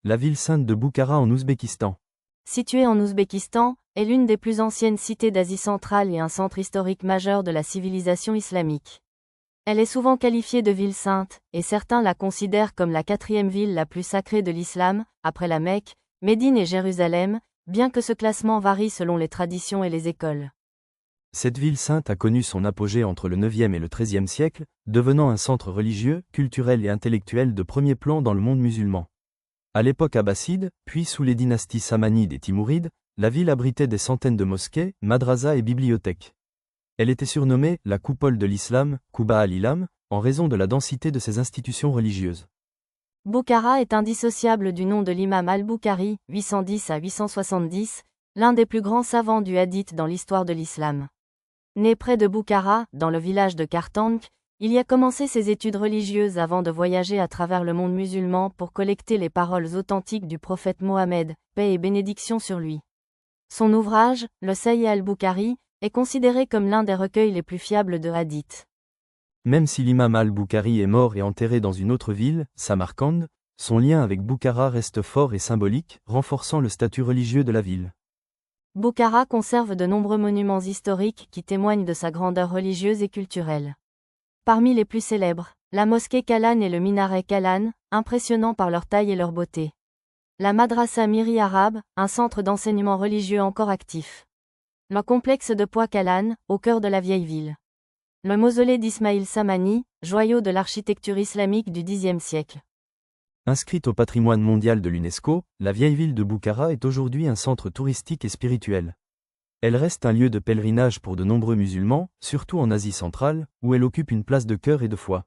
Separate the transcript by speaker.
Speaker 1: La ville sainte de Boukhara en Ouzbékistan.
Speaker 2: Située en Ouzbékistan, est l'une des plus anciennes cités d'Asie centrale et un centre historique majeur de la civilisation islamique. Elle est souvent qualifiée de ville sainte, et certains la considèrent comme la quatrième ville la plus sacrée de l'islam, après la Mecque, Médine et Jérusalem, bien que ce classement varie selon les traditions et les écoles.
Speaker 1: Cette ville sainte a connu son apogée entre le 9e et le 13e siècle, devenant un centre religieux, culturel et intellectuel de premier plan dans le monde musulman. À l'époque abbasside, puis sous les dynasties samanides et timourides, la ville abritait des centaines de mosquées, madrasas et bibliothèques. Elle était surnommée la coupole de l'islam, Quba al-Ilam, en raison de la densité de ses institutions religieuses.
Speaker 2: Boukhara est indissociable du nom de l'imam al-Bukhari, 810 à 870, l'un des plus grands savants du hadith dans l'histoire de l'islam. Né près de Boukhara, dans le village de Kartank, il y a commencé ses études religieuses avant de voyager à travers le monde musulman pour collecter les paroles authentiques du prophète Mohammed, paix et bénédiction sur lui. Son ouvrage, le Sahih al-Bukhari, est considéré comme l'un des recueils les plus fiables de hadith.
Speaker 1: Même si l'imam al-Bukhari est mort et enterré dans une autre ville, Samarcande, son lien avec Boukhara reste fort et symbolique, renforçant le statut religieux de la ville.
Speaker 2: Boukhara conserve de nombreux monuments historiques qui témoignent de sa grandeur religieuse et culturelle. Parmi les plus célèbres, la mosquée Kallan et le minaret Kallan, impressionnants par leur taille et leur beauté. La madrasa Miri arabe, un centre d'enseignement religieux encore actif. Le complexe de poids Kallan, au cœur de la vieille ville. Le mausolée d'Ismaïl Samani, joyau de l'architecture islamique du Xe siècle.
Speaker 1: Inscrite au patrimoine mondial de l'UNESCO, la vieille ville de Boukhara est aujourd'hui un centre touristique et spirituel. Elle reste un lieu de pèlerinage pour de nombreux musulmans, surtout en Asie centrale, où elle occupe une place de cœur et de foi.